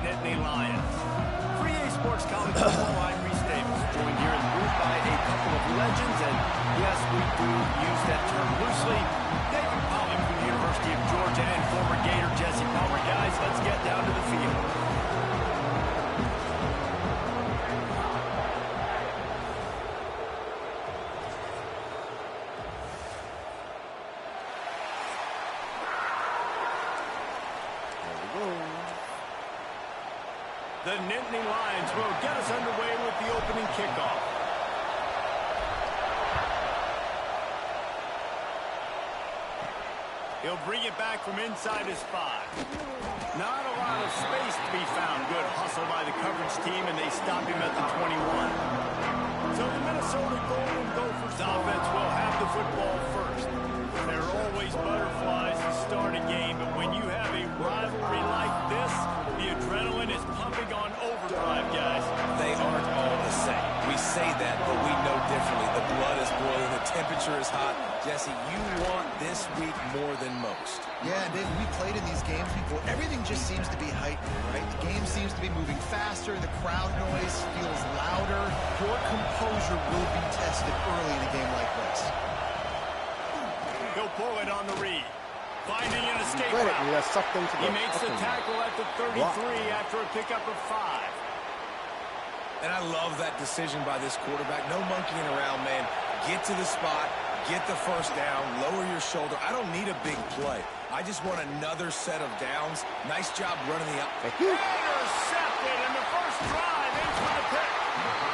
Nittany Lions. For EA Sports College Football, I'm Reese Davis, joined here in the booth by a couple of legends, and yes, we do use that term loosely. David Pollack from the University of Georgia and former Gator Jesse Palmer. Guys, let's get down to the field. The Nittany Lions will get us underway with the opening kickoff. He'll bring it back from inside his 5. Not a lot of space to be found. Good hustle by the coverage team, and they stop him at the 21. So the Minnesota Golden Gophers offense will have the football first. There are always butterflies to start a game, but when you have a rivalry like this, the adrenaline is pumping on overdrive, guys. They aren't all the same. We say that, but we know differently. The blood is boiling. The temperature is hot. Jesse, you want this week more than most. Yeah, Dave, we played in these games before. Everything just seems to be heightened, right? The game seems to be moving faster. The crowd noise feels louder. Your composure will be tested early in a game like this. He'll pull it on the read. Finding an escape route. He makes the tackle at the 33 after a pickup of 5. And I love that decision by this quarterback. No monkeying around, man. Get to the spot, get the first down, lower your shoulder. I don't need a big play. I just want another set of downs. Nice job running the out. Intercepted in the first drive into the pick.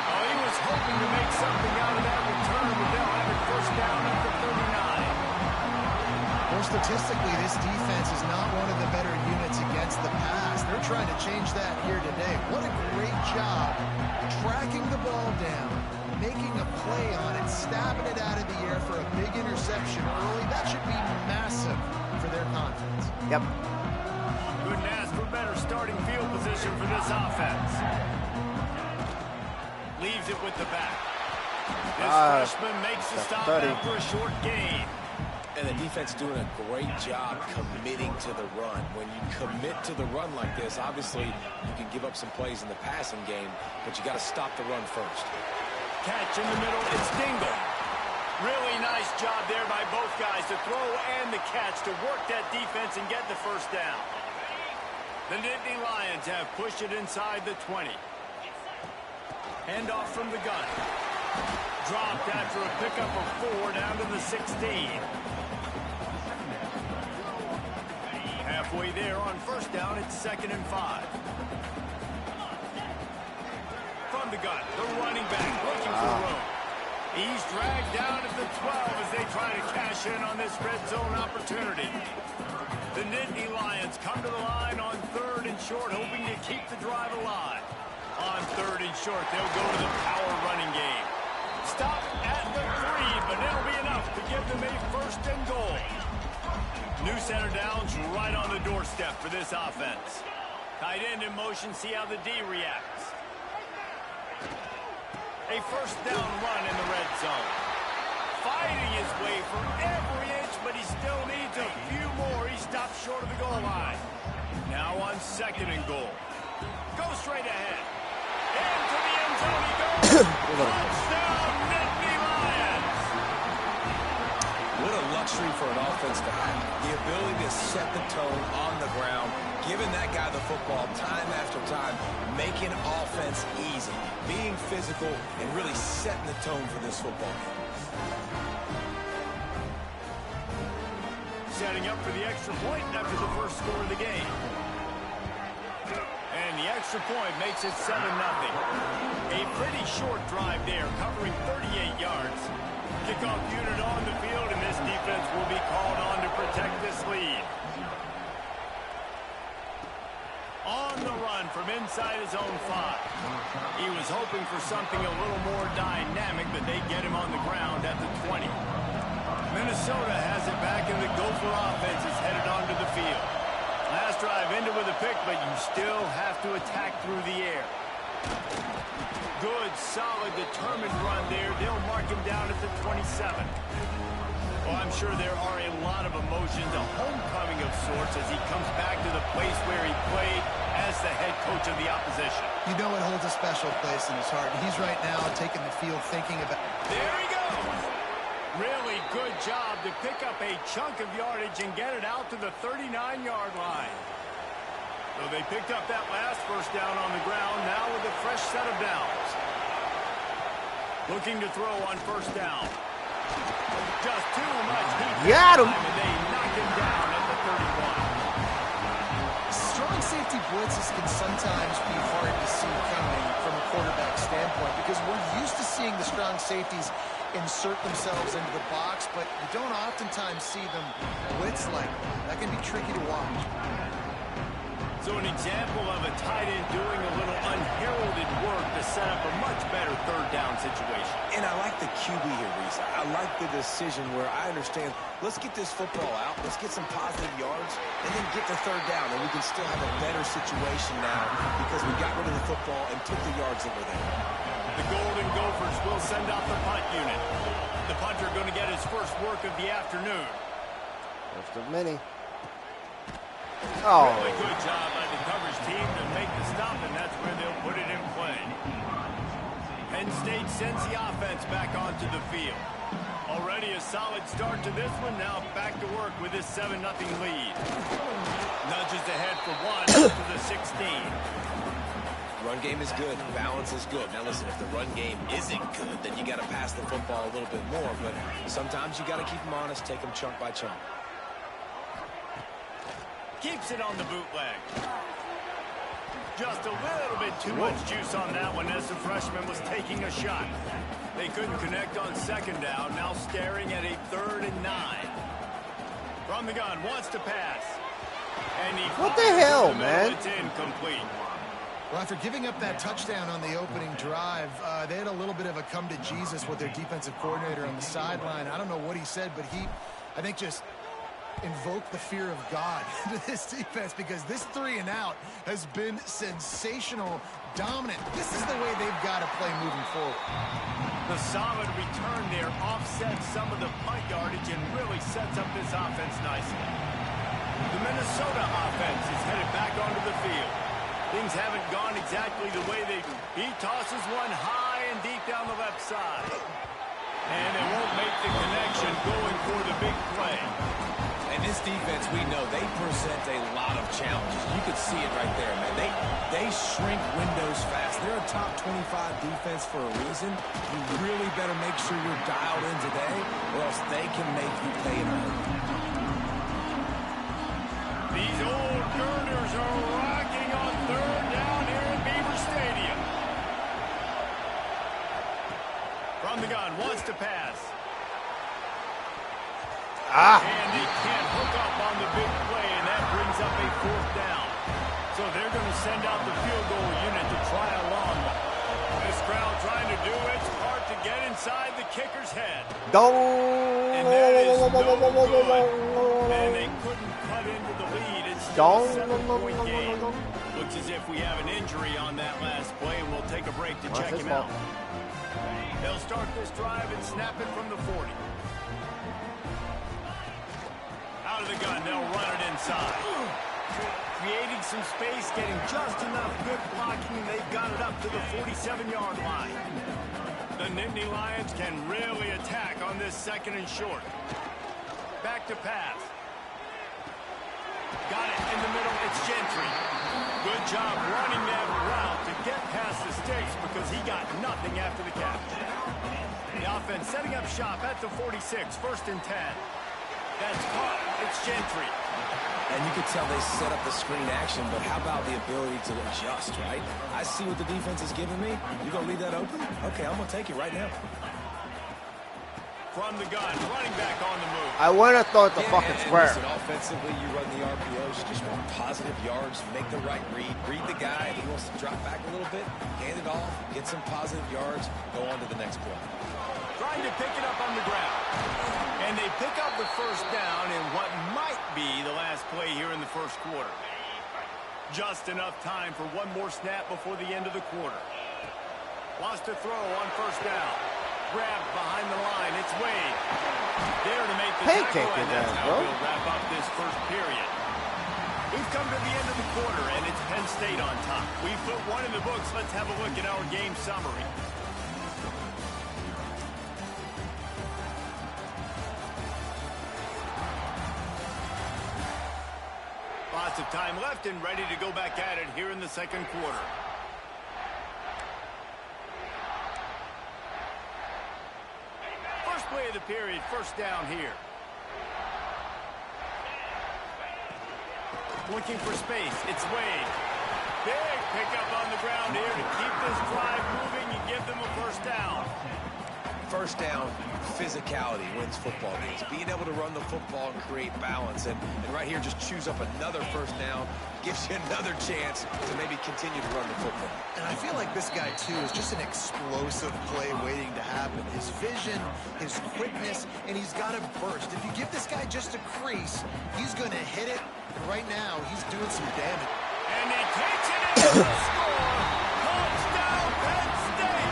Oh, he was hoping to make something out of that return, but they'll have it first down at the 39. Well, statistically, this defense is not one of the better units against the pass. They're trying to change that here today. What a great job tracking the ball down, making a play on it, stabbing it out of the air for a big interception early. That should be massive for their confidence. Yep. Couldn't ask for better starting field position for this offense. Leaves it with the back. This freshman makes the stop after a short gain. And the defense doing a great job committing to the run. When you commit to the run like this, obviously you can give up some plays in the passing game, but you got to stop the run first. Catch in the middle, it's Dingle. Really nice job there by both guys, the throw and the catch to work that defense and get the first down. The Nittany Lions have pushed it inside the 20. Handoff from the gun. Dropped after a pickup of 4 down to the 16. Halfway there on first down, it's 2nd and 5. From the gun, the running back looking for room. He's dragged down at the 12 as they try to cash in on this red zone opportunity. The Nittany Lions come to the line on 3rd and short, hoping to keep the drive alive. On 3rd and short, they'll go to the power running game. Stop at the 3, but it'll be enough to give them a 1st and goal. New center downs right on the doorstep for this offense. Tight end in motion, see how the D reacts. A 1st down run in the red zone. Fighting his way for every inch, but he still needs a few more. He stops short of the goal line. Now on 2nd and goal. Go straight ahead. Into the end zone he goes. Touchdown, Nittany Lions. What a luxury for an offense to have. The ability to set the tone on the ground, giving that guy the football time after time, making offense easy, being physical, and really setting the tone for this football game. Setting up for the extra point after the first score of the game. And the extra point makes it 7-0. A pretty short drive there, covering 38 yards. Kickoff unit on the field, and this defense will be called on to protect this lead. On the run from inside his own 5. He was hoping for something a little more dynamic, but they get him on the ground at the 20. Minnesota has it back, and the Gopher offense is headed onto the field. Last drive ended with a pick, but you still have to attack through the air. Good, solid, determined run there. They'll mark him down at the 27. Well, I'm sure there are a lot of emotions, a homecoming of sorts, as he comes back to the place where he played as the head coach of the opposition. You know it holds a special place in his heart. He's right now taking the field thinking about... There he goes! Really good job to pick up a chunk of yardage and get it out to the 39-yard line. So they picked up that last first down on the ground, now with a fresh set of downs. Looking to throw on first down. Just too much heat. Got him. And they knock him down at the 31. Strong safety blitzes can sometimes be hard to see coming from a quarterback standpoint because we're used to seeing the strong safeties insert themselves into the box, but you don't oftentimes see them blitz like that. That can be tricky to watch. So an example of a tight end doing a little unheralded work to set up a much better third down situation. And I like the QB here, Reese. I like the decision where I understand, let's get this football out, let's get some positive yards, and then get the third down, and we can still have a better situation now because we got rid of the football and took the yards that were there. The Golden Gophers will send out the punt unit. The punter going to get his first work of the afternoon. First of many. Oh. Really good job by the coverage team to make the stop, and that's where they'll put it in play. Penn State sends the offense back onto the field. Already a solid start to this one. Now back to work with this 7-0 lead. Nudges ahead for one to the 16. Run game is good. Balance is good. Now listen, if the run game isn't good, then you got to pass the football a little bit more. But sometimes you got to keep them honest, take them chunk by chunk. Keeps it on the bootleg. Just a little bit too much juice on that one as the freshman was taking a shot. They couldn't connect on second down. Now staring at a 3rd and 9. From the gun, wants to pass. And he what the hell, man? It's incomplete. Well, after giving up that touchdown on the opening drive, they had a little bit of a come to Jesus with their defensive coordinator on the sideline. I don't know what he said, but he, I think, just invoke the fear of God into this defense because this 3 and out has been sensational, dominant. This is the way they've got to play moving forward. The solid return there offsets some of the punt yardage and really sets up this offense nicely. The Minnesota offense is headed back onto the field. Things haven't gone exactly the way they... He tosses one high and deep down the left side. And it won't make the connection going for the big play. And this defense, we know, they present a lot of challenges. You could see it right there, man. They shrink windows fast. They're a top 25 defense for a reason. You really better make sure you're dialed in today, or else they can make you pay in a hurry. These old girders are rocking on 3rd down here at Beaver Stadium. From the gun, wants to pass. And he can't hook up on the big play, and that brings up a 4th down. So they're going to send out the field goal unit to try a long one. This crowd trying to do its part to get inside the kicker's head. And that is no good. And they couldn't cut into the lead. It's still a 7-point game. Looks as if we have an injury on that last play, and we'll take a break to check him out. They'll start this drive and snap it from the 40. Out of the gun, they'll run it inside. Creating some space, getting just enough good blocking, and they've got it up to the 47-yard line. The Nittany Lions can really attack on this 2nd and short. Back to pass. Got it in the middle, it's Gentry. Good job running that route to get past the sticks because he got nothing after the catch. The offense setting up shop at the 46, 1st and 10. That's caught. It's Gentry. And you could tell they set up the screen action, but how about the ability to adjust, right? I see what the defense is giving me. You gonna leave that open? Okay, I'm gonna take it right now. From the gun, running back on the move. I want to throw it the fucking square. Listen, offensively, you run the RPOs. You just want positive yards, make the right read the guy. If he wants to drop back a little bit, hand it off, get some positive yards, go on to the next play. Trying to pick it up on the ground. And they pick up the first down in what might be the last play here in the first quarter. Just enough time for one more snap before the end of the quarter. Wants to throw on first down. Grabbed behind the line. It's Wade. There to make the tackle, and that's how we'll wrap up this first period. We've come to the end of the quarter, and it's Penn State on top. We've put one in the books. Let's have a look at our game summary. Lots of time left and ready to go back at it here in the second quarter. First play of the period, first down here. Looking for space. It's Wade. Big pickup on the ground here to keep this drive moving and give them a first down. First down, physicality wins football games. Being able to run the football and create balance. And right here, just choose up another first down. Gives you another chance to maybe continue to run the football. And I feel like this guy, too, is just an explosive play waiting to happen. His vision, his quickness, and he's got a burst. If you give this guy just a crease, he's going to hit it. And right now, he's doing some damage. And he takes it in for the score. Touchdown, Penn State.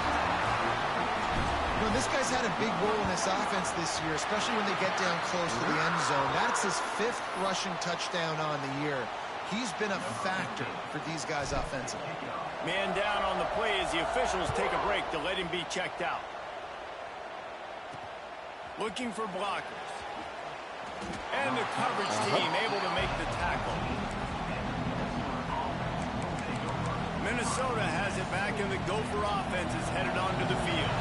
You know, this guy's had a big role in this offense this year, especially when they get down close to the end zone. That's his 5th rushing touchdown on the year. He's been a factor for these guys offensively. Man down on the play as the officials take a break to let him be checked out. Looking for blockers. And the coverage team able to make the tackle. Minnesota has it back, and the Gopher offense is headed onto the field.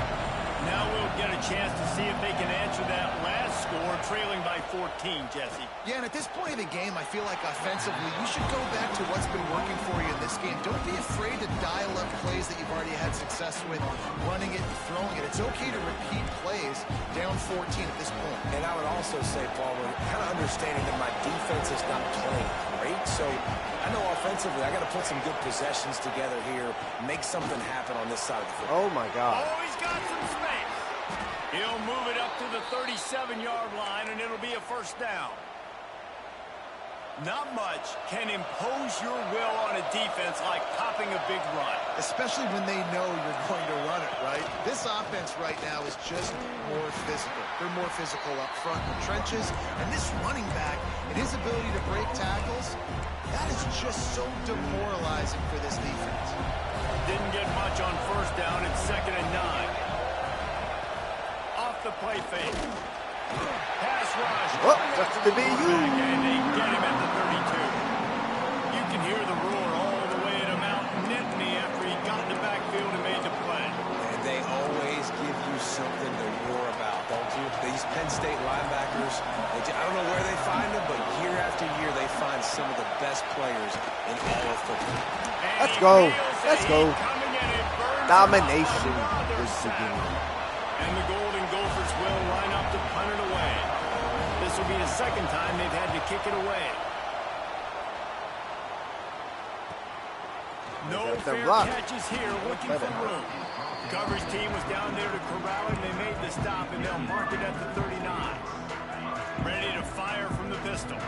Now we'll get a chance to see if they can answer that last score, trailing by 14, Jesse. Yeah, and at this point of the game, I feel like offensively, you should go back to what's been working for you in this game. Don't be afraid to dial up plays that you've already had success with, running it and throwing it. It's okay to repeat plays down 14 at this point. And I would also say, Paul, we're kind of understanding that my defense is not playing great, so I know offensively I got to put some good possessions together here, make something happen on this side of the football. Oh, my God. Oh, he's got some space. He'll move it up to the 37-yard line, and it'll be a first down. Not much can impose your will on a defense like popping a big run. Especially when they know you're going to run it, right? This offense right now is just more physical. They're more physical up front in the trenches. And this running back and his ability to break tackles, that is just so demoralizing for this defense. Didn't get much on first down. It's 2nd and 9. Off the play fake. Pass rush. Oh, that's to be you. And they get him at the 32. You can hear the roar all the way to Mount Nittany after he got in the backfield and made the play. And they always give you something to roar about, don't you? These Penn State linebackers, I don't know where they find them, but year after year they find some of the best players in all of football. Let's go. Let's go. Domination is beginning. And the Golden Gophers will line up to punt it away. This will be the second time they've had to kick it away. No fair catches here, looking for room. Coverage team was down there to corral it, and they made the stop, and they'll mark it at the 39. Ready to fire from the pistol.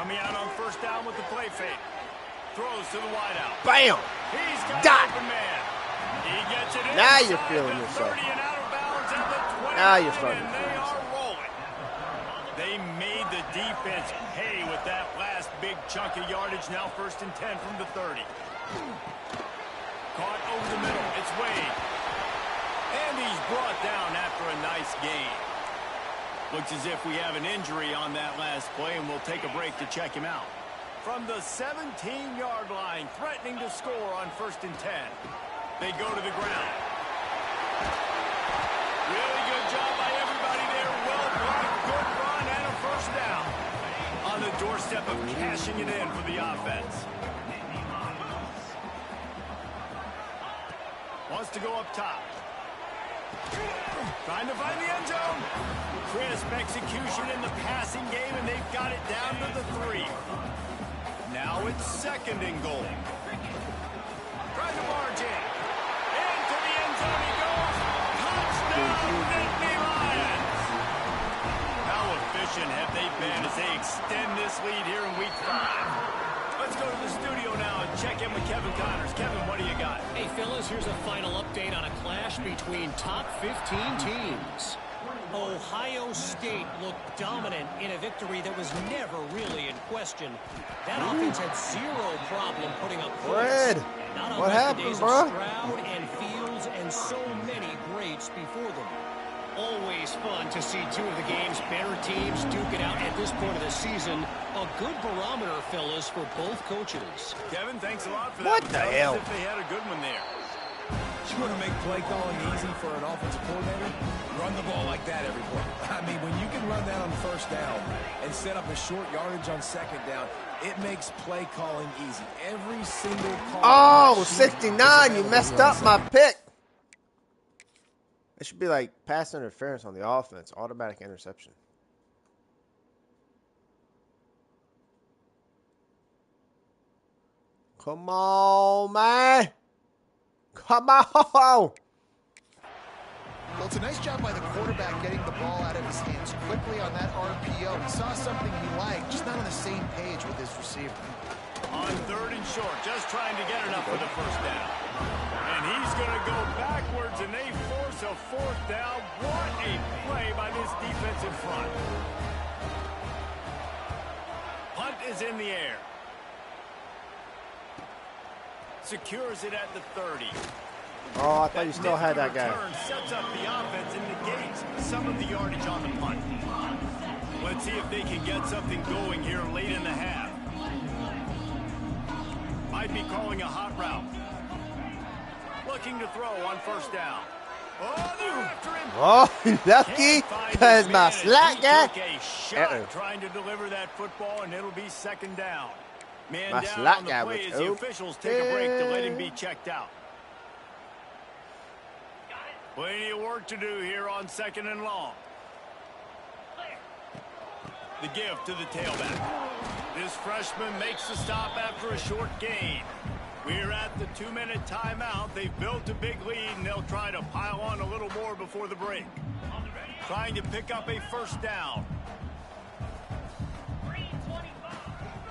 Coming out on first down with the play fake. Throws to the wideout. Bam! He's got Dot. an open man. He gets it Now inside you're feeling the yourself. 30 and out of bounds at the 20. Now you're starting to and feel they yourself. are rolling. They made the defense pay with that last big chunk of yardage. Now 1st and 10 from the 30. Caught over the middle. It's Wade. And he's brought down after a nice gain. Looks as if we have an injury on that last play, and we'll take a break to check him out. From the 17-yard line, threatening to score on 1st and 10. They go to the ground. Really good job by everybody there. Well blocked, good run, and a first down. On the doorstep of cashing it in for the offense. Wants to go up top. Trying to find the end zone. Crisp execution in the passing game, and they've got it down to the 3. Now it's 2nd and goal. Trying to barge in. Into the end zone he goes. Touchdown, Nittany Lions. How efficient have they been as they extend this lead here in week 5? Let's go to the studio now and check in with Kevin Connors. Kevin, what do you got? Hey, fellas, here's a final update on a clash between top 15 teams. Ohio State looked dominant in a victory that was never really in question. That offense had zero problem putting up points. Not what unlike the happened, days bro? of Stroud and Fields and so many greats before them. Always fun to see two of the game's better teams duke it out at this point of the season. A good barometer, fellas, for both coaches. Kevin, thanks a lot for that. What the hell? As if they had a good one there. You want to make play calling easy for an offensive coordinator? Run the ball like that every play. I mean, when you can run that on first down and set up a short yardage on second down, it makes play calling easy. Every single call. Oh, 69. You messed up my pick. It should be like pass interference on the offense. Automatic interception. Come on, man. Come on. Well, it's a nice job by the quarterback getting the ball out of his hands quickly on that RPO. He saw something he liked, just not on the same page with his receiver. On 3rd and short, just trying to get enough for the first down. And he's going to go backwards, and they force a 4th down. What a play by this defensive front. Punt is in the air. Secures it at the 30. Oh, I thought you still had that guy. Sets up the offense and negates some of the yardage on the punt. Let's see if they can get something going here late in the half. Might be calling a hot route. Looking to throw on 1st down. Oh, they're after him. Oh, lucky, because my slot guy. Took a shot trying to deliver that football, and it'll be 2nd down. Man My down slot on the guy play was as the officials take a break to let him be checked out. Plenty of work to do here on 2nd and long. The give to the tailback. This freshman makes the stop after a short gain. We're at the 2-minute timeout. They've built a big lead, and they'll try to pile on a little more before the break. Trying to pick up a 1st down.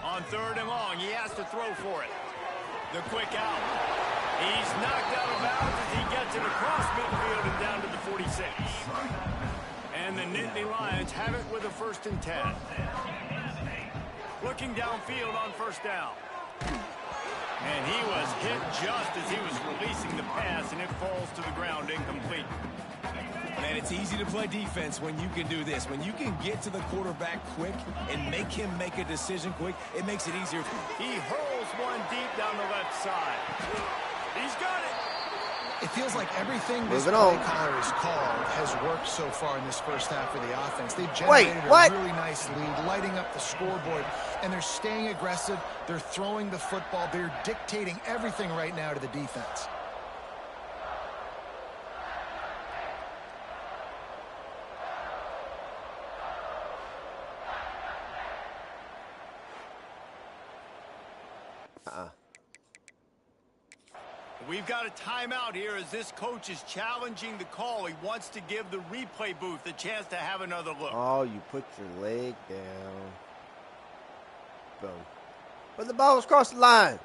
On 3rd and long, he has to throw for it. The quick out. He's knocked out of bounds as he gets it across midfield and down to the 46. And the Nittany Lions have it with a 1st and 10. Looking downfield on 1st down. And he was hit just as he was releasing the pass, and it falls to the ground incomplete. Man, it's easy to play defense when you can do this. When you can get to the quarterback quick and make him make a decision quick, it makes it easier. He hurls one deep down the left side. He's got it. It feels like everything this play caller has called has worked so far in this first half of the offense. They've generated a really nice lead, lighting up the scoreboard, and they're staying aggressive. They're throwing the football. They're dictating everything right now to the defense. We've got a timeout here as this coach is challenging the call. He wants to give the replay booth a chance to have another look. Oh, you put your leg down. Boom. But the ball was across the line.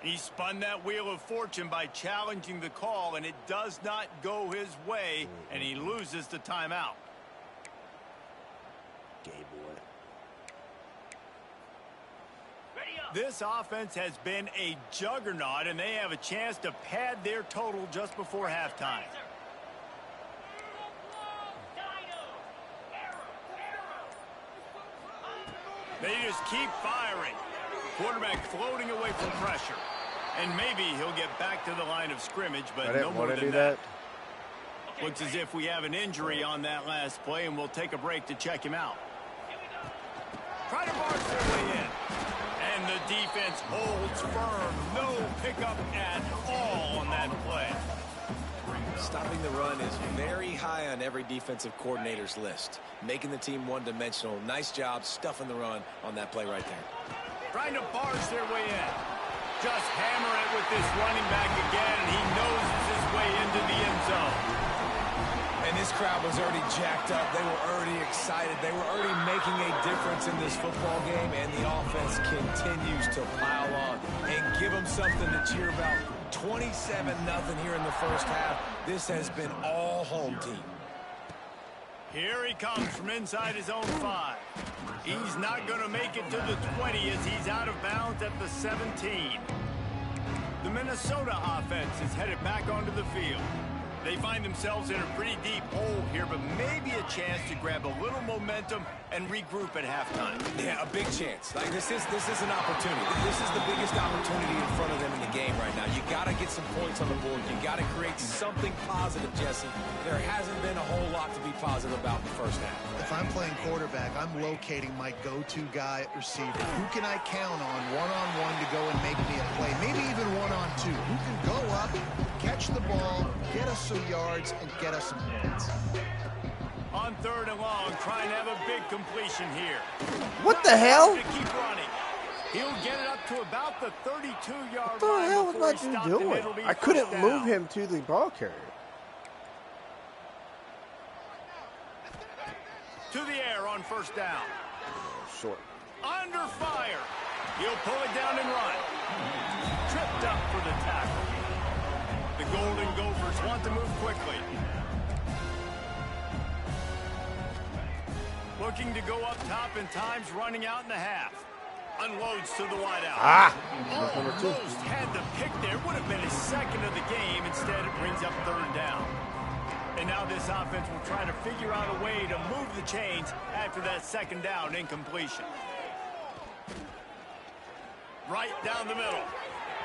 He spun that wheel of fortune by challenging the call, and it does not go his way, and he loses the timeout. Gay boy. This offense has been a juggernaut, and they have a chance to pad their total just before halftime. They just keep firing. Quarterback floating away from pressure. And maybe he'll get back to the line of scrimmage, but no more than that. Looks as if we have an injury on that last play, and we'll take a break to check him out. Try to barge their way in. And the defense holds firm. No pickup at all on that play. Stopping the run is very high on every defensive coordinator's list. Making the team one-dimensional. Nice job stuffing the run on that play right there. Trying to barge their way in. Just hammer it with this running back again, and he noses his way into the end zone. And this crowd was already jacked up. They were already excited. They were already making a difference in this football game, and the offense continues to pile on. something to cheer about. 27-0 here in the first half. This has been all home team. Here he comes from inside his own 5. He's not going to make it to the 20 as he's out of bounds at the 17. The Minnesota offense is headed back onto the field. They find themselves in a pretty deep hole here, but maybe a chance to grab a little momentum and regroup at halftime. Yeah, a big chance. Like this is an opportunity. This is the biggest opportunity in front of them in the game right now. You got to get some points on the board. You got to create something positive, Jesse. There hasn't been a whole lot to be positive about in the first half. If I'm playing quarterback, I'm locating my go-to guy at receiver. Who can I count on one-on-one to go and make me a play? Maybe even one-on-two. Who can go up, catch the ball, get us some yards, and get us some points. On 3rd and long, trying to have a big completion here. What the hell? To keep running. He'll get it up to about the 32-yard line. What the hell was before that he dude stopped, doing? and it'll be I couldn't first move down. him to the ball carrier. To the air on 1st down. Short. Under fire. He'll pull it down and run. Tripped up for the tackle. The Golden Gophers want to move quickly. Looking to go up top, and time's running out in the half. Unloads to the wideout. Almost had the pick there. Would have been his 2nd of the game. Instead, it brings up 3rd down. And now this offense will try to figure out a way to move the chains after that 2nd down incompletion. Right down the middle.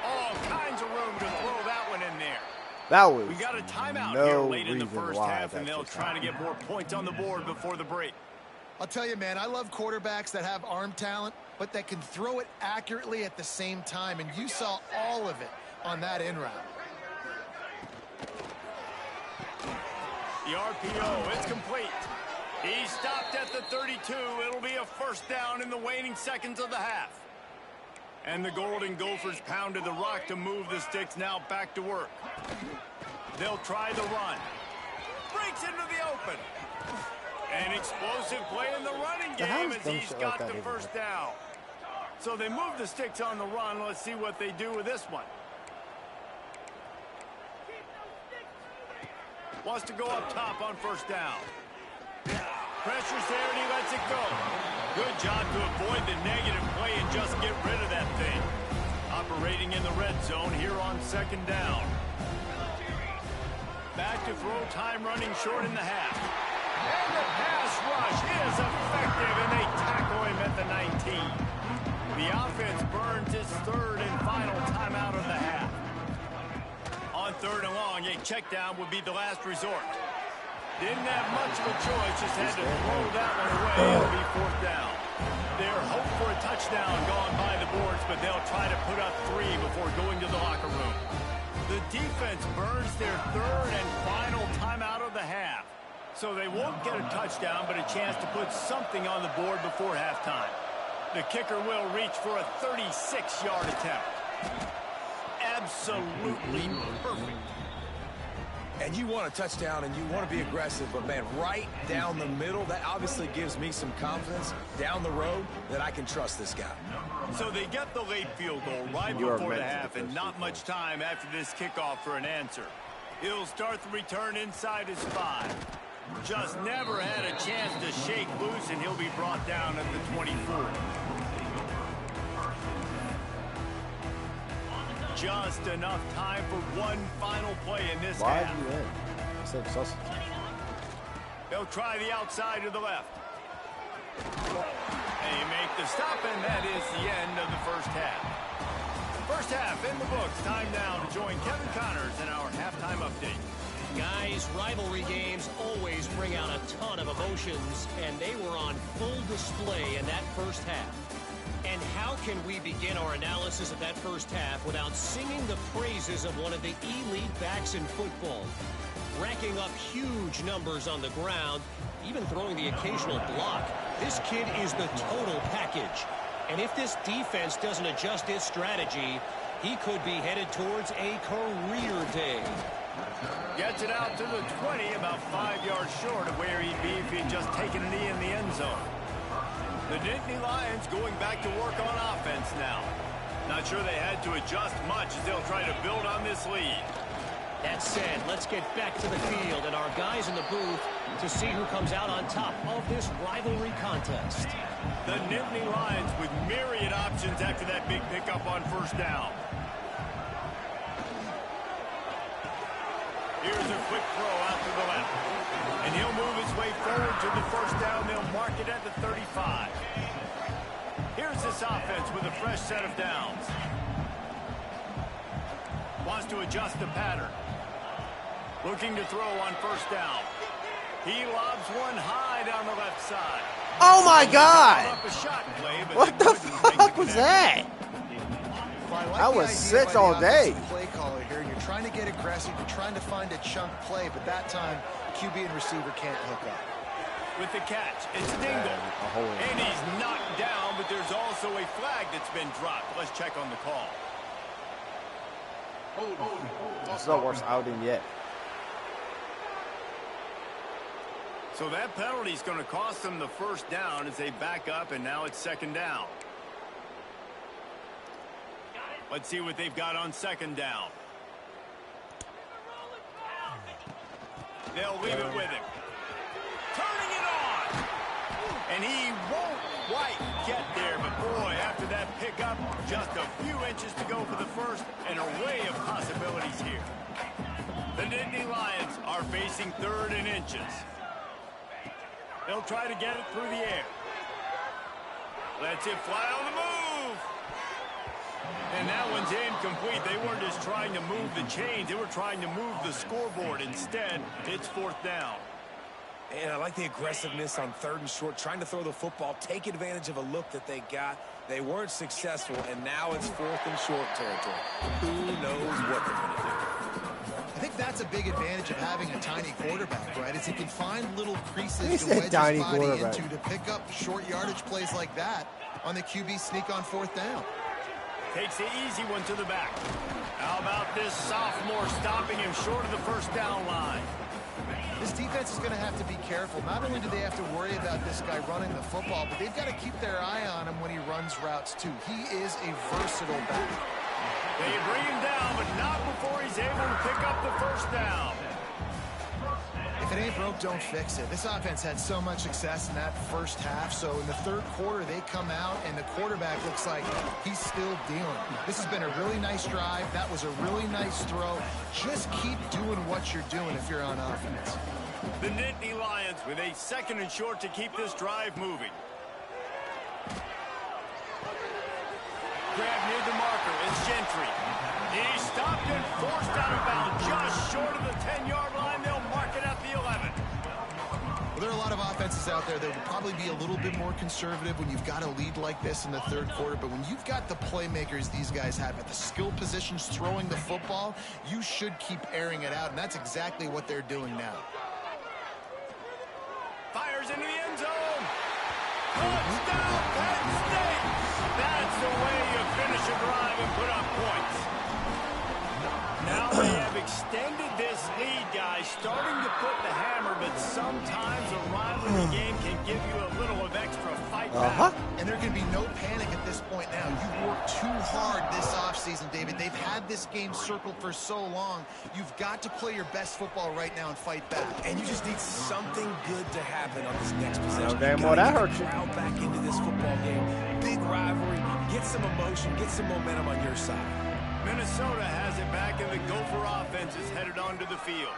All kinds of room to throw that one in there. That was We got a timeout no here late in the reason first why half, that and they'll just try to get more points on the board before the break. I'll tell you, man, I love quarterbacks that have arm talent, but that can throw it accurately at the same time, and you saw all of it on that in route. The RPO, it's complete. He stopped at the 32. It'll be a 1st down in the waning seconds of the half. And the Golden Gophers pounded the rock to move the sticks, now back to work. They'll try the run. Breaks into the open. An explosive play in the running game as he's got the 1st down. So they move the sticks on the run. Let's see what they do with this one. Wants to go up top on 1st down. Pressure's there and he lets it go. Good job to avoid the negative play and just get rid of that thing. Operating in the red zone here on 2nd down. Back to throw, time running short in the half. And the pass rush is effective, and they tackle him at the 19. The offense burns its 3rd and final timeout of the half. On 3rd and long, a check down would be the last resort. Didn't have much of a choice, just had to throw that one away. It'll be 4th down. Their hope for a touchdown gone by the boards, but they'll try to put up 3 before going to the locker room. The defense burns their 3rd and final timeout of the half. So they won't get a touchdown, but a chance to put something on the board before halftime. The kicker will reach for a 36-yard attempt. Absolutely perfect. And you want a touchdown and you want to be aggressive, but man, right down the middle, that obviously gives me some confidence down the road that I can trust this guy. So they get the late field goal right before the half, and not much time after this kickoff for an answer. He'll start the return inside his 5. Just never had a chance to shake loose, and he'll be brought down at the 24. Just enough time for one final play in this Why half. are you in? I said sausage. They'll try the outside to the left. They make the stop, and that is the end of the first half. First half in the books. Time now to join Kevin Connors in our halftime update. Guys, rivalry games always bring out a ton of emotions, and they were on full display in that first half. And how can we begin our analysis of that first half without singing the praises of one of the elite backs in football? Racking up huge numbers on the ground, even throwing the occasional block. This kid is the total package. And if this defense doesn't adjust its strategy, he could be headed towards a career day. Gets it out to the 20, about 5 yards short of where he'd be if he'd just taken a knee in the end zone. The Nittany Lions going back to work on offense now. Not sure they had to adjust much as they'll try to build on this lead. That said, let's get back to the field and our guys in the booth to see who comes out on top of this rivalry contest. The Nittany Lions with myriad options after that big pickup on first down. Here's a quick throw out to the left. And he'll move his way forward to the first down. They'll mark it at the 35. Here's this offense with a fresh set of downs. Wants to adjust the pattern. Looking to throw on first down. He lobs one high down the left side. Oh, my God. Up a shot play, but What the fuck was that? That was 6 all day. Play caller here. You're trying to get aggressive. You're trying to find a chunk play, but that time, QB and receiver can't hook up. With the catch, it's a dingle. And he's knocked down, but there's also a flag that's been dropped. Let's check on the call. It's the worst outing yet. So that penalty is going to cost them the first down as they back up, and now it's second down. Let's see what they've got on second down. They'll leave it with him. Turning it on. And he won't quite get there, but boy, after that pickup, just a few inches to go for the first, and an array of possibilities here. The Nittany Lions are facing 3rd and inches. They'll try to get it through the air. Lets it fly on the move. And that one's incomplete. They weren't just trying to move the chains. They were trying to move the scoreboard. Instead, it's 4th down. And I like the aggressiveness on 3rd and short, trying to throw the football, take advantage of a look that they got. They weren't successful, and now it's 4th and short territory. Who knows what they're going to do? I think that's a big advantage of having a tiny quarterback, right? Is he can find little creases He's to a wedge his tiny body quarterback. into to pick up short yardage plays like that on the QB sneak on 4th down. Takes the easy one to the back. How about this sophomore stopping him short of the first down line? This defense is going to have to be careful. Not only do they have to worry about this guy running the football, but they've got to keep their eye on him when he runs routes too. He is a versatile back. They bring him down, but not before he's able to pick up the first down. If it ain't broke, don't fix it. This offense had so much success in that first half, so in the 3rd quarter, they come out, and the quarterback looks like he's still dealing. This has been a really nice drive. That was a really nice throw. Just keep doing what you're doing if you're on offense. The Nittany Lions with a 2nd and short to keep this drive moving. Grab near the marker. It's Gentry. He stopped and forced out of bounds just short of the 10-yard line. They'll mark it at the 11. Well, there are a lot of offenses out there that will probably be a little bit more conservative when you've got a lead like this in the 3rd quarter. But when you've got the playmakers these guys have at the skill positions throwing the football, you should keep airing it out. And that's exactly what they're doing now. Fires into the end zone. Touchdown, Penn State. That's the way you finish a drive and put up points. Now they have extended this lead, guys, starting to put the hammer, but sometimes a rivalry game can give you a little of extra fight back. And there can be no panic at this point now. You've worked too hard this offseason, David. They've had this game circled for so long. You've got to play your best football right now and fight back. And you just need something good to happen on this next possession. Damn well, that hurt you. Crowd back into this football game. Big rivalry. Get some emotion. Get some momentum on your side. Minnesota has it back, and the Gopher offense is headed onto the field.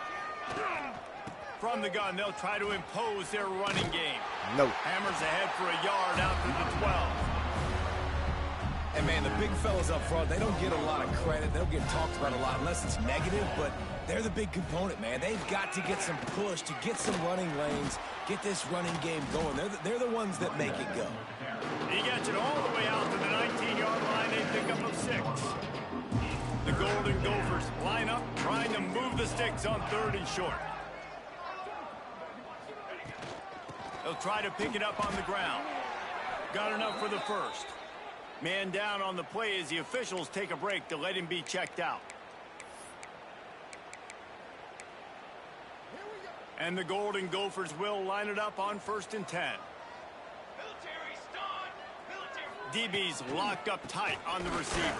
From the gun, they'll try to impose their running game. No. Hammers ahead for a yard out to the 12. And, man, the big fellas up front, they don't get a lot of credit. They don't get talked about a lot unless it's negative, but they're the big component, man. They've got to get some push to get some running lanes, get this running game going. They're the ones that make it go. He gets it all the way out to the 19-yard line. They pick up a 6. The Golden Gophers line up, trying to move the sticks on 3rd and short. They'll try to pick it up on the ground. Got enough for the first. Man down on the play as the officials take a break to let him be checked out. And the Golden Gophers will line it up on 1st and 10. DB's locked up tight on the receivers.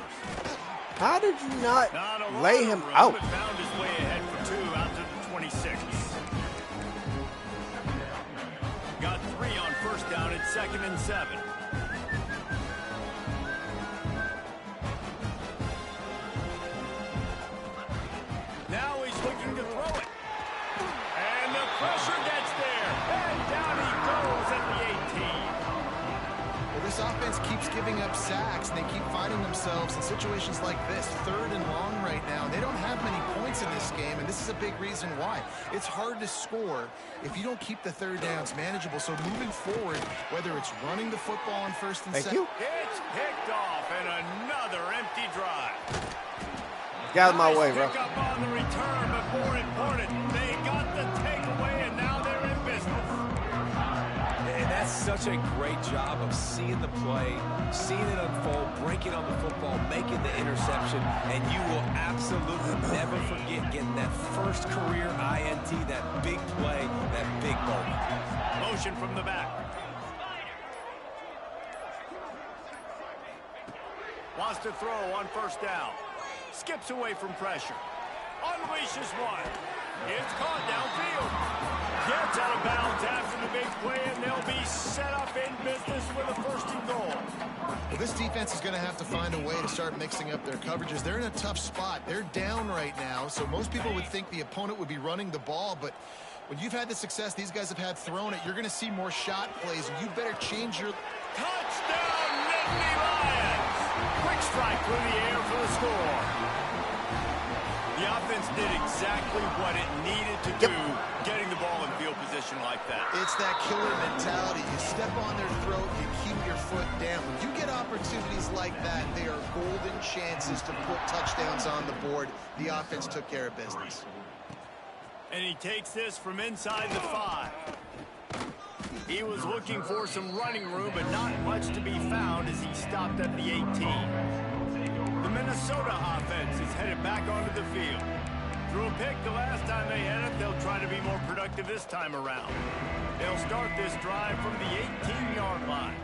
How did you not a lay lot him of room, out? but found his way ahead for 2 out to the 26. Got 3 on first down at 2nd and 7. Now he's looking to throw it. And the pressure gets there. And down he goes at the 18. Well, this offense keeps giving up sacks, and they keep finding themselves in situations like this, 3rd and long right now. They don't have many points in this game, and this is a big reason why. It's hard to score if you don't keep the 3rd downs manageable. So moving forward, whether it's running the football on 1st and 2nd. It's picked off, and another empty drive. Get out of my way, bro. Pick up on the return, but more important, they got the takeaway, and now they're in business. And that's such a great job of seeing the play, seeing it unfold, breaking on the football, making the interception, and you will absolutely never forget getting that first career INT, that big play, that big moment. Motion from the back. Wants to throw on first down. Skips away from pressure. Unleashes one. It's caught downfield. Gets out of bounds after the big play, and they'll be set up in business with a 1st and goal. Well, this defense is going to have to find a way to start mixing up their coverages. They're in a tough spot. They're down right now, so most people would think the opponent would be running the ball, but when you've had the success these guys have had throwing it, you're going to see more shot plays, and you better change your... Touchdown, Nittany Lions! Quick strike through the air for the score. The offense did exactly what it needed to do, getting the ball in field position like that. It's that killer mentality. You step on their throat, you keep your foot down. When you get opportunities like that, they are golden chances to put touchdowns on the board. The offense took care of business. And he takes this from inside the 5. He was looking for some running room, but not much to be found as he stopped at the 18. The Minnesota offense is headed back onto the field. Threw a pick the last time they had it. They'll try to be more productive this time around. They'll start this drive from the 18-yard line.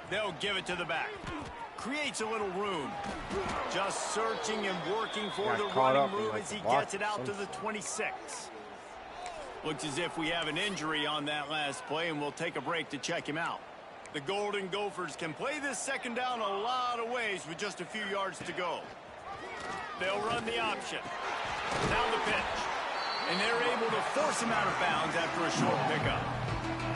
They'll give it to the back. Creates a little room. Just searching and working for the running room as he gets it out to the 26. Looks as if we have an injury on that last play, and we'll take a break to check him out. The Golden Gophers can play this 2nd down a lot of ways with just a few yards to go. They'll run the option. Now the pitch. And they're able to force him out of bounds after a short pickup.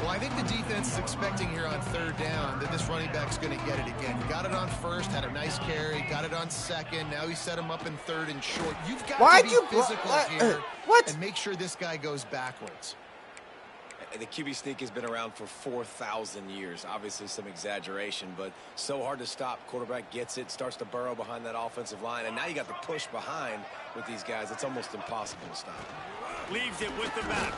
Well, I think the defense is expecting here on 3rd down that this running back's going to get it again. He got it on 1st, had a nice carry, got it on 2nd. Now he set him up in 3rd and short. You've got to be physical here and make sure this guy goes backwards. The QB sneak has been around for 4,000 years. Obviously some exaggeration, but so hard to stop. Quarterback gets it, starts to burrow behind that offensive line, and now you got the push behind with these guys. It's almost impossible to stop. Leaves it with the back.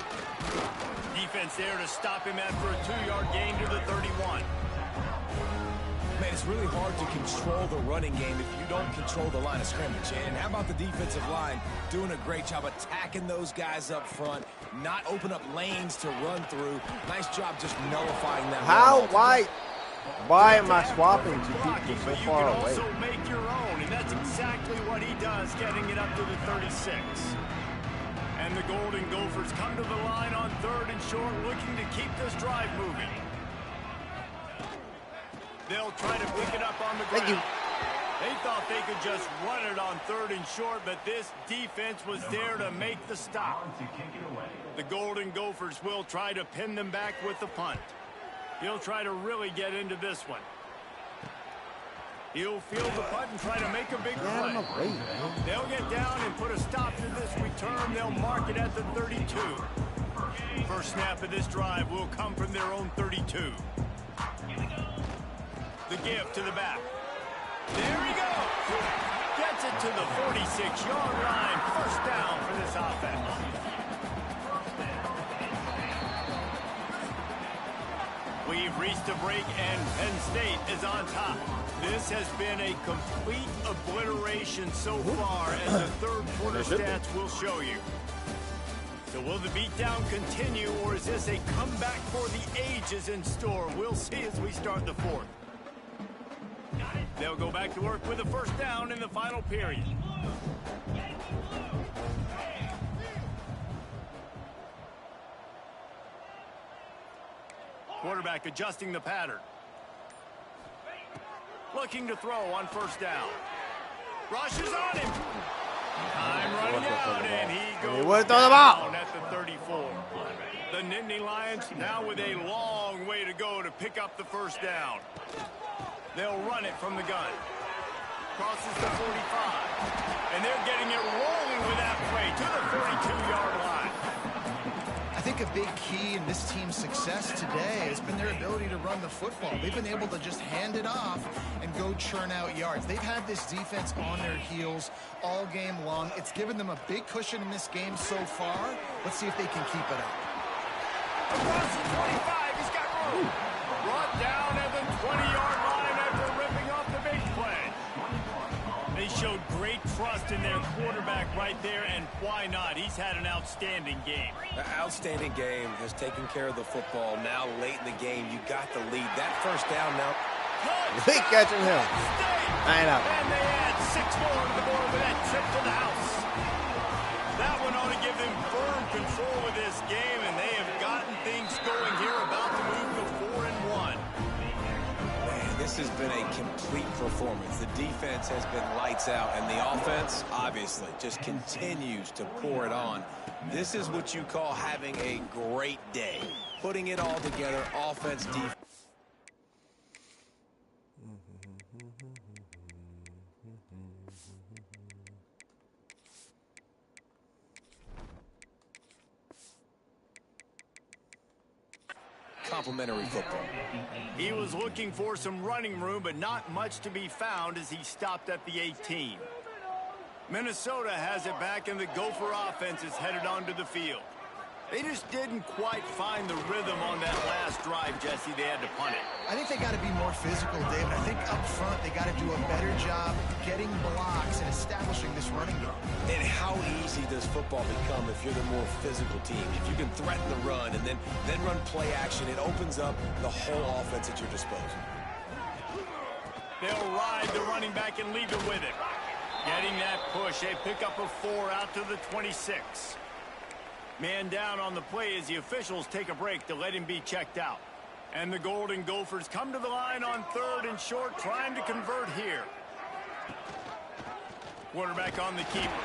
Defense there to stop him after a 2-yard gain to the 31. Man, it's really hard to control the running game if you don't control the line of scrimmage. And how about the defensive line doing a great job attacking those guys up front, not open up lanes to run through. Nice job just nullifying that. Why am I swapping to people so far away? You can also make your own, and that's exactly what he does, getting it up to the 36. And the Golden Gophers come to the line on 3rd and short, looking to keep this drive moving. They'll try to pick it up on the ground. They thought they could just run it on 3rd and short, but this defense was there to make the stop. The Golden Gophers will try to pin them back with the punt. He'll try to really get into this one. He'll field the punt and try to make a big play. They'll get down and put a stop to this return. They'll mark it at the 32. First snap of this drive will come from their own 32. The give to the back. There he goes. Gets it to the 46-yard line. First down for this offense. We've reached a break, and Penn State is on top. This has been a complete obliteration so far, as the third quarter stats will show you. So will the beatdown continue, or is this a comeback for the ages in store? We'll see as we start the fourth. They'll go back to work with a first down in the final period. Quarterback adjusting the pattern. Looking to throw on first down. Rushes on him. Time running out, and he goes down at the 34. The Nittany Lions now with a long way to go to pick up the first down. They'll run it from the gun. Crosses the 45. And they're getting it rolling with that play to the 42-yard line. I think a big key in this team's success today has been their ability to run the football. They've been able to just hand it off and go churn out yards. They've had this defense on their heels all game long. It's given them a big cushion in this game so far. Let's see if they can keep it up. Across the 25, he's got room. Brought down at the 20-yard line after ripping off the big play. They showed great trust in their quarterback right there, and why not? He's had an outstanding game. The outstanding game has taken care of the football. Now late in the game, you got the lead. That first down now. They catching him. I ain't out. And they add 6 more to the board with that trip to the house. That one ought to give them firm control of this game, and they have gotten things going here, about to move to 4-1. Man, this has been a complete performance. The defense has been lights out, and the offense, obviously, just continues to pour it on. This is what you call having a great day. Putting it all together, offense, defense. Complimentary football. He was looking for some running room, but not much to be found as he stopped at the 18. Minnesota has it back, and the Gopher offense is headed onto the field. They just didn't quite find the rhythm on that last drive, Jesse. They had to punt it. I think they got to be more physical, David. I think up front they got to do a better job getting blocks and establishing this running game. And how easy does football become if you're the more physical team? If you can threaten the run and then run play action, it opens up the whole offense at your disposal. They'll ride the running back and leave it with it. Getting that push, a pickup of 4 out to the 26. Man down on the play as the officials take a break to let him be checked out. And the Golden Gophers come to the line on 3rd and short, trying to convert here. Quarterback on the keeper.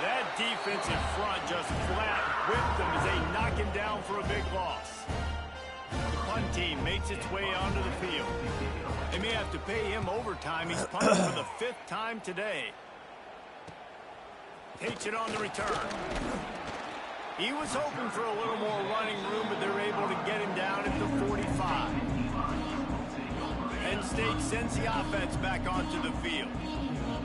That defensive front just flat whipped them as they knock him down for a big loss. The punt team makes its way onto the field. They may have to pay him overtime. He's punted for the 5th time today. Takes it on the return. He was hoping for a little more running room, but they're able to get him down at the 45. Penn State sends the offense back onto the field.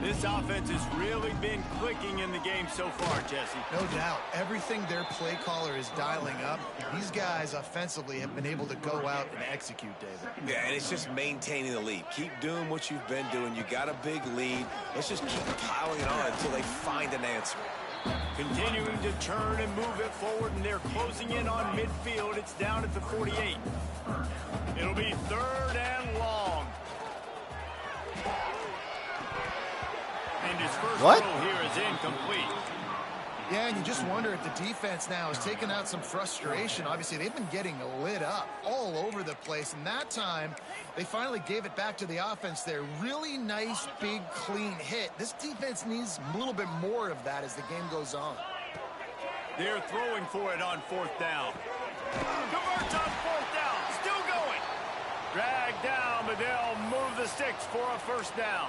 This offense has really been clicking in the game so far, Jesse. No doubt. Everything their play caller is dialing up, these guys offensively have been able to go out and execute, David. Yeah, and it's just maintaining the lead. Keep doing what you've been doing. You got a big lead. Let's just keep piling it on until they find an answer. Continuing to turn and move it forward, and they're closing in on midfield. It's down at the 48. It'll be 3rd and long. And his first throw here is incomplete. Yeah, and you just wonder if the defense now has taken out some frustration. Obviously, they've been getting lit up all over the place, and that time they finally gave it back to the offense there. Really nice, big, clean hit. This defense needs a little bit more of that as the game goes on. They're throwing for it on 4th down. Converts on 4th down. Still going. Dragged down, but they'll move the sticks for a first down.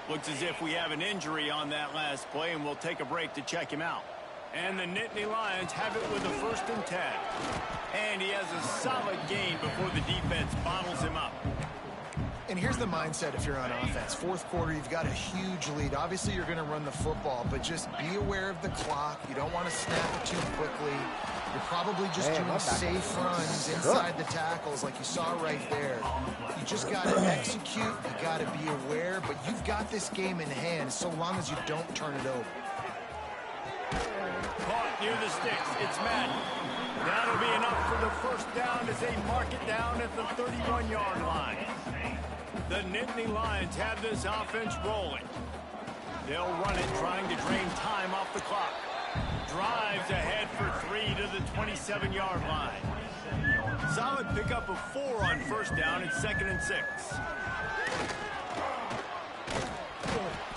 Looks as if we have an injury on that last play, and we'll take a break to check him out. And the Nittany Lions have it with a 1st and 10. And he has a solid gain before the defense bottles him up. And here's the mindset if you're on offense. 4th quarter, you've got a huge lead. Obviously, you're going to run the football, but just be aware of the clock. You don't want to snap it too quickly. You're probably just doing safe runs inside the tackles like you saw right there. You just got to execute. You got to be aware, but you've got this game in hand so long as you don't turn it over. Caught near the sticks. It's Madden. That'll be enough for the first down as they mark it down at the 31-yard line. The Nittany Lions have this offense rolling. They'll run it, trying to drain time off the clock. Drives ahead for 3 to the 27-yard line. Solid pickup of 4 on first down and 2nd and 6.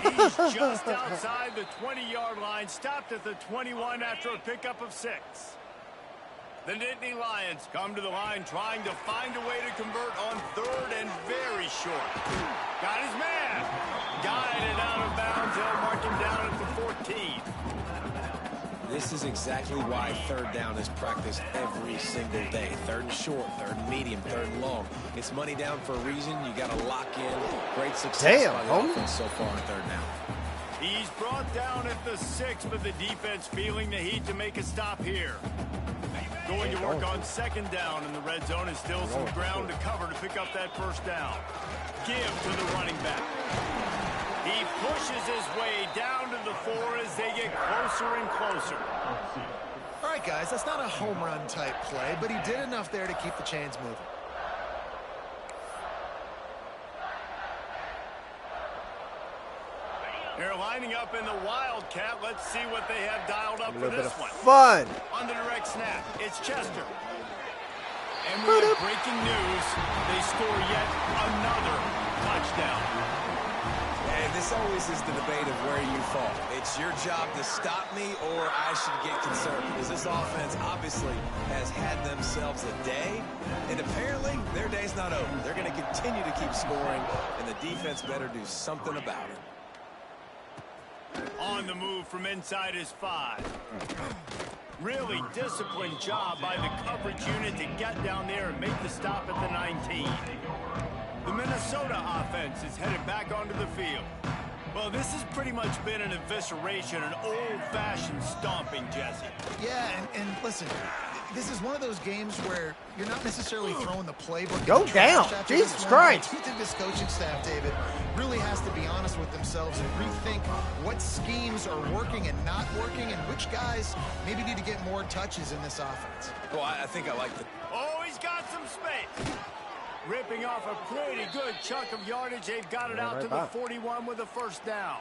He's just outside the 20-yard line, stopped at the 21 after a pickup of 6. The Nittany Lions come to the line trying to find a way to convert on 3rd and very short. Got his man. Guided out of bounds. They'll mark him down at the 14. This is exactly why 3rd down is practiced every single day. 3rd and short, 3rd and medium, 3rd and long. It's money down for a reason. You got to lock in. Great success by the offense so far on 3rd down. He's brought down at the 6, but the defense feeling the heat to make a stop here. Going to work on 2nd down in the red zone, and still some ground to cover to pick up that first down. Give to the running back. He pushes his way down to the 4 as they get closer and closer. All right, guys, that's not a home run type play, but he did enough there to keep the chains moving. They're lining up in the Wildcat. Let's see what they have dialed up for this one. Fun. On the direct snap, it's Chester. And we have breaking news. They score yet another touchdown. And this always is the debate of where you fall. It's your job to stop me, or I should get concerned, because this offense obviously has had themselves a day, and apparently their day's not over. They're going to continue to keep scoring, and the defense better do something about it. On the move from inside his 5. Really disciplined job by the coverage unit to get down there and make the stop at the 19. The Minnesota offense is headed back onto the field. Well, this has pretty much been an evisceration, an old-fashioned stomping, Jesse. Yeah, and listen, this is one of those games where you're not necessarily throwing the playbook. Go down. Jesus Christ. I think this coaching staff, David, really has to be honest with themselves and rethink what schemes are working and not working, and which guys maybe need to get more touches in this offense. Well, I think I like the... Oh, he's got some space. Ripping off a pretty good chunk of yardage. They've got it out to the 41 with a first down.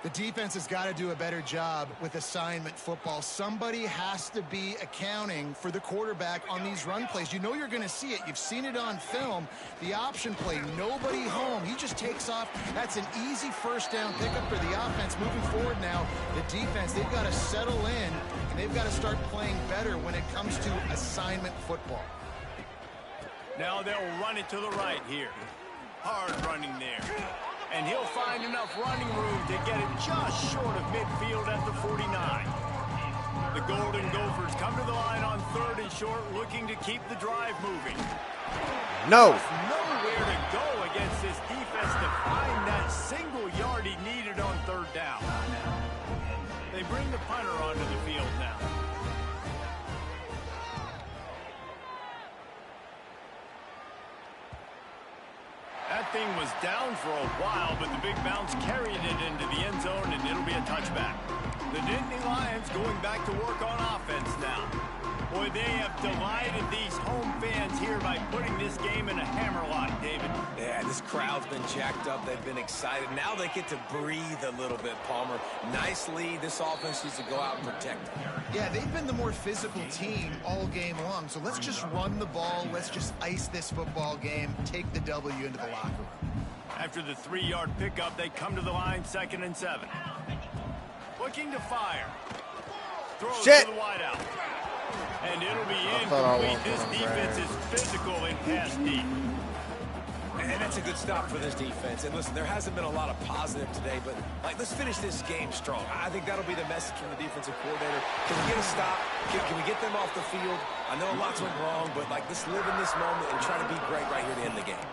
The defense has got to do a better job with assignment football. Somebody has to be accounting for the quarterback on these run plays. You know you're going to see it. You've seen it on film. The option play, nobody home. He just takes off. That's an easy first down pickup for the offense. Moving forward now, the defense, they've got to settle in, and they've got to start playing better when it comes to assignment football. Now they'll run it to the right here. Hard running there. And he'll find enough running room to get it just short of midfield at the 49. The Golden Gophers come to the line on 3rd and short, looking to keep the drive moving. No. There's nowhere to go against this defense to find that single yard he needed on 3rd down. They bring the punter onto the field now. That thing was down for a while, but the big bounce carried it into the end zone, and it'll be a touchback. The Nittany Lions going back to work on offense now. Boy, they have delighted these home fans here by putting this game in a hammerlock, David. Yeah, this crowd's been jacked up. They've been excited. Now they get to breathe a little bit, Palmer. Nice lead. This offense needs to go out and protect them. Yeah, they've been the more physical team all game long. So let's just run the ball. Let's just ice this football game. Take the W into the locker room. After the 3-yard pickup, they come to the line 2nd and 7. Looking to fire. Throws to the wideout. And it'll be incomplete. This defense is physical and pass deep. And that's a good stop for this defense. And listen, there hasn't been a lot of positive today, but let's finish this game strong. I think that'll be the message from the defensive coordinator. Can we get a stop? Can we get them off the field? I know lots went wrong, but let's live in this moment and try to be great right here to end the game.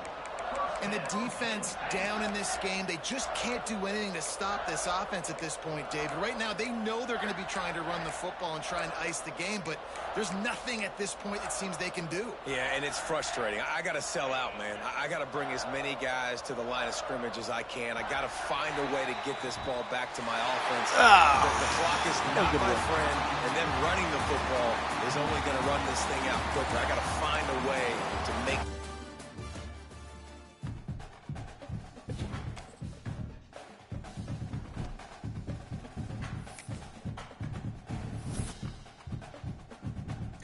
And the defense down in this game, they just can't do anything to stop this offense at this point, David. Right now, they know they're going to be trying to run the football and try and ice the game, but there's nothing at this point it seems they can do. Yeah, and it's frustrating. I got to sell out, man. I got to bring as many guys to the line of scrimmage as I can. I got to find a way to get this ball back to my offense. The clock is not my friend, and then running the football is only going to run this thing out quicker. I got to find a way to make...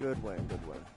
Good win, good win.